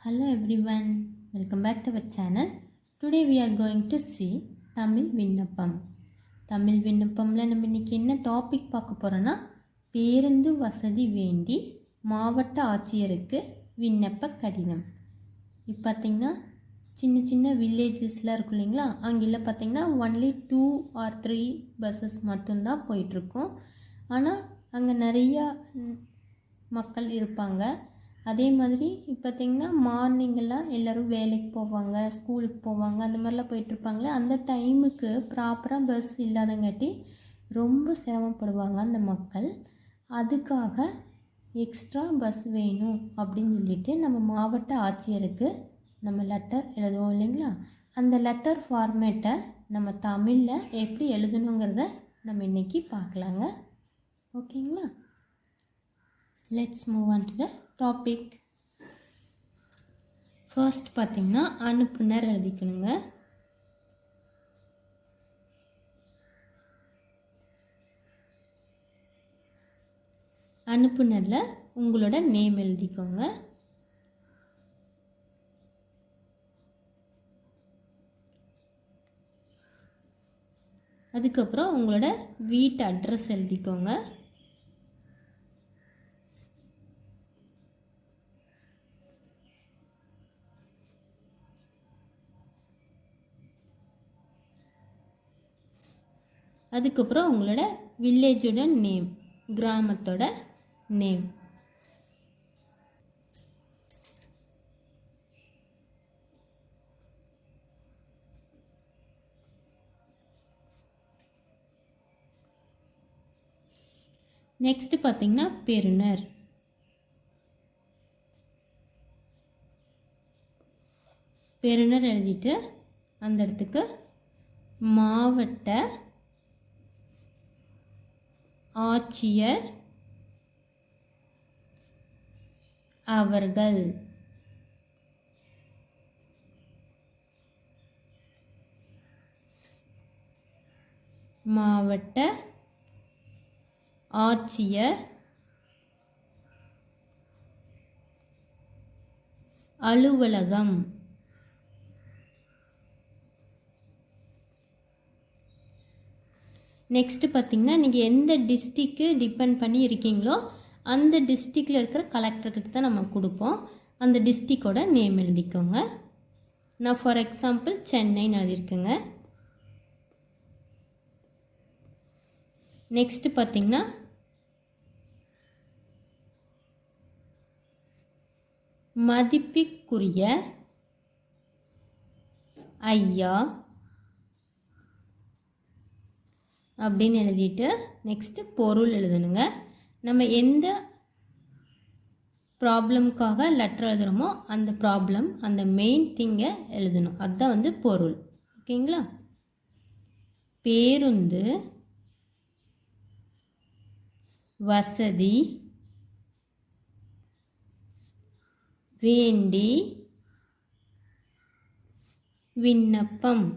Hello everyone, welcome back to our channel. Today we are going to see Tamil விண்ணப்பம். தமிழ் விண்ணப்பம்ல நம்ம இன்னைக்கு என்ன topic பார்க்க போறோம்னா பேருந்து வசதி வேண்டி மாவட்ட ஆட்சியருக்கு விண்ணப்ப கடிதம். இப்போ பார்த்தீங்கன்னா சின்ன சின்ன வில்லேஜஸ்லாம் இருக்கும் இல்லைங்களா, அங்கெல்லாம் பார்த்தீங்கன்னா ஒன்லி 2 or 3 பஸ்ஸஸ் மட்டும்தான் போயிட்டுருக்கும். ஆனால் அங்கே நிறையா மக்கள் இருப்பாங்க. அதே மாதிரி இப்போ பார்த்திங்கன்னா மார்னிங்கெல்லாம் எல்லோரும் வேலைக்கு போவாங்க, ஸ்கூலுக்கு போவாங்க, அந்த மாதிரிலாம் போயிட்டுருப்பாங்களே. அந்த டைமுக்கு ப்ராப்பராக பஸ் இல்லாதங்காட்டி ரொம்ப சிரமப்படுவாங்க அந்த மக்கள். அதுக்காக எக்ஸ்ட்ரா பஸ் வேணும் அப்படின்னு சொல்லிட்டு நம்ம மாவட்ட ஆட்சியருக்கு நம்ம லெட்டர் எழுதுவோம் இல்லைங்களா. அந்த லெட்டர் ஃபார்மேட்டை நம்ம தமிழில் எப்படி எழுதணுங்கிறத நம்ம இன்றைக்கி பார்க்கலாங்க. ஓகேங்களா, let's move on to the topic. First பார்த்திங்கன்னா அனுப்புனர் எழுதிக்கணுங்க. அனுப்புனரில் உங்களோட நேம் எழுதிக்கோங்க. அதுக்கப்புறம் உங்களோட வீட்டு அட்ரஸ் எழுதிக்கோங்க. அதுக்கப்புறம் உங்களோட வில்லேஜோட நேம், கிராமத்தோட நேம். நெக்ஸ்ட் பார்த்தீங்கன்னா பெறுநர். பெறுநர் எழுதிட்டு அந்த இடத்துக்கு மாவட்ட ஆட்சியர் அவர்கள். மாவட்ட ஆட்சியர் அலுவலகம். நெக்ஸ்ட்டு பார்த்திங்கன்னா நீங்கள் எந்த டிஸ்ட்ரிக்கு டிபெண்ட் பண்ணி இருக்கீங்களோ அந்த டிஸ்ட்ரிக்டில் இருக்கிற கலெக்டர்கிட்ட தான் நம்ம கொடுப்போம். அந்த டிஸ்ட்ரிக்டோட நேம் எழுதிக்கோங்க. நான் ஃபார் எக்ஸாம்பிள் சென்னைன்னு எழுதியிருக்கேங்க. நெக்ஸ்ட்டு பார்த்திங்கன்னா மதிப்பிற்குரிய ஐயா அப்படின்னு எழுதிட்டு நெக்ஸ்ட்டு பொருள் எழுதணுங்க. நம்ம எந்த ப்ராப்ளம்காக லெட்டர் எழுதுகிறோமோ அந்த ப்ராப்ளம், அந்த மெயின் திங்கை எழுதணும். அதுதான் பொருள். ஓகேங்களா. பேருந்து வசதி வேண்டி விண்ணப்பம்.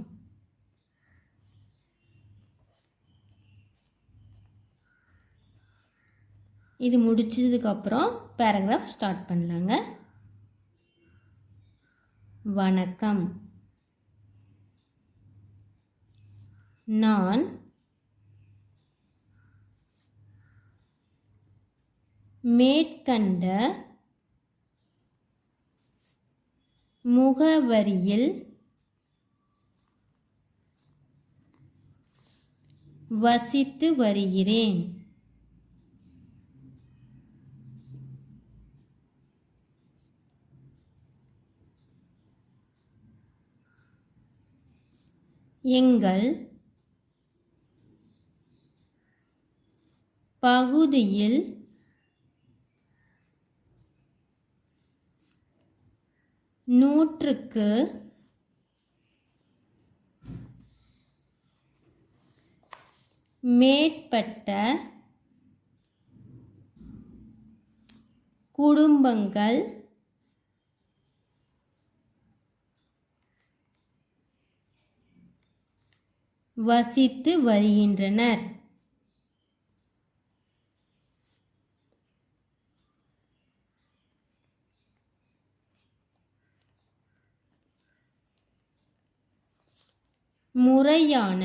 இது முடிச்சதுக்கப்புறம் பேராகிராஃப் ஸ்டார்ட் பண்ணலாங்க. வணக்கம், நான் மேற்கண்ட முகவரியில் வசித்து வருகிறேன். எங்கள் பகுதியில் நூற்றுக்கு மேற்பட்ட குடும்பங்கள் வசித்து வருகின்றனர். முறையான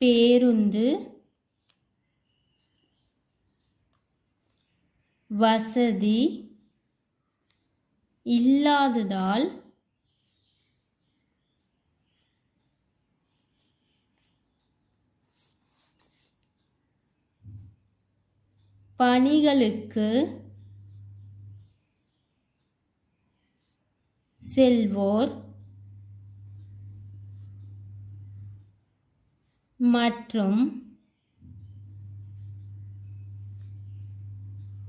பேருந்து வசதி இல்லாததால் பணிகளுக்கு செல்வோர் மற்றும்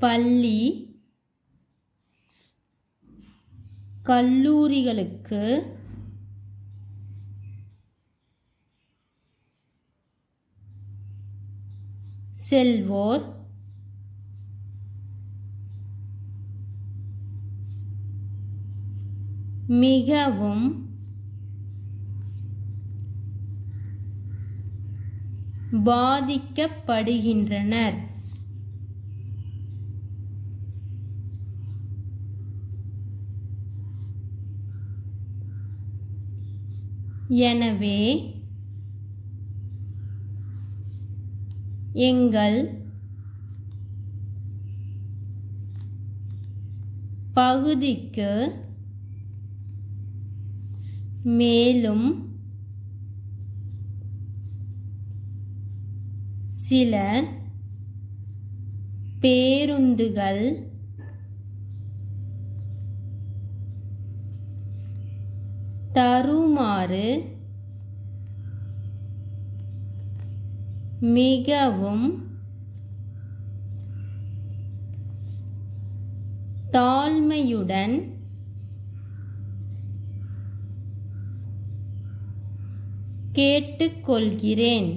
பள்ளி கல்லூரிகளுக்கு செல்வோர் மிகவும் பாதிக்கப்படுகின்றனர். எனவே எங்கள் பகுதிக்கு மேலும் சில பேருந்துகள் தருமாறு மிகவும் தாழ்மையுடன் கேட்டுக்கொள்கிறேன்.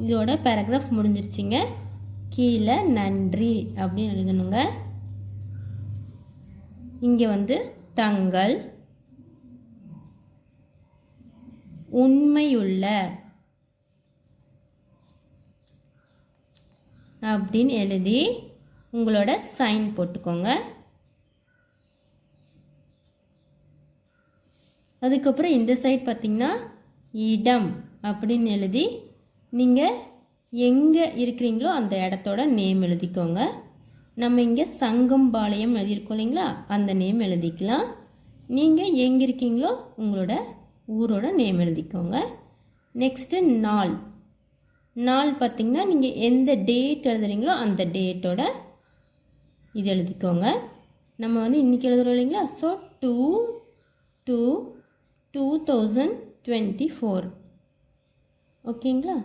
இதோட பேராகிராஃப் முடிஞ்சிருச்சுங்க. கீழே நன்றி அப்படின்னு எழுதணுங்க. இங்கே வந்து தங்கள் உண்மையுள்ள அப்படின்னு எழுதி உங்களோட சைன் போட்டுக்கோங்க. அதுக்கப்புறம் இந்த சைட் பார்த்திங்கன்னா இடம் அப்படின்னு எழுதி நீங்கள் எங்கே இருக்கிறீங்களோ அந்த இடத்தோட நேம் எழுதிக்கோங்க. நம்ம இங்கே சங்கம்பாளையம் எழுதியிருக்கோம் இல்லைங்களா, அந்த நேம் எழுதிக்கலாம். நீங்கள் எங்கே இருக்கீங்களோ உங்களோட ஊரோட நேம் எழுதிக்கோங்க. நெக்ஸ்ட்டு நாள். நாள் பார்த்திங்கன்னா நீங்கள் எந்த டேட் எழுதுறீங்களோ அந்த டேட்டோட இது எழுதிக்கோங்க. நம்ம வந்து இன்றைக்கி எழுதுகிறோம் இல்லைங்களா, ஸோ 2/2/2024. ஓகேங்களா?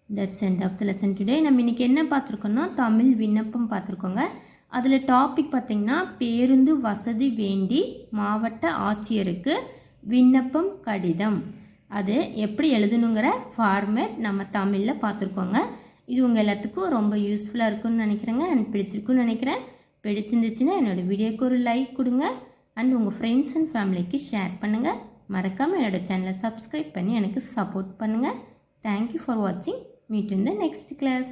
That's end of the lesson today. நம்ம இன்றைக்கி என்ன பார்த்துருக்கோன்னா தமிழ் விண்ணப்பம் பார்த்துருக்கோங்க. அதில் டாபிக் பார்த்திங்கன்னா பேருந்து வசதி வேண்டி மாவட்ட ஆட்சியருக்கு விண்ணப்பம் கடிதம். அது எப்படி எழுதணுங்கிற ஃபார்மேட் நம்ம தமிழில் பார்த்துருக்கோங்க. இது உங்கள் எல்லாத்துக்கும் ரொம்ப யூஸ்ஃபுல்லாக இருக்குன்னு நினைக்கிறேங்க. அண்ட் பிடிச்சிருக்குன்னு நினைக்கிறேன். பிடிச்சிருந்துச்சுன்னா என்னோடய வீடியோக்கு ஒரு லைக் கொடுங்க. அண்ட் உங்கள் ஃப்ரெண்ட்ஸ் அண்ட் ஃபேமிலிக்கு ஷேர் பண்ணுங்கள். மறக்காமல் என்னோடய சேனலை சப்ஸ்கிரைப் பண்ணி எனக்கு சப்போர்ட் பண்ணுங்கள். தேங்க்யூ ஃபார் வாட்சிங். Meet in the next class.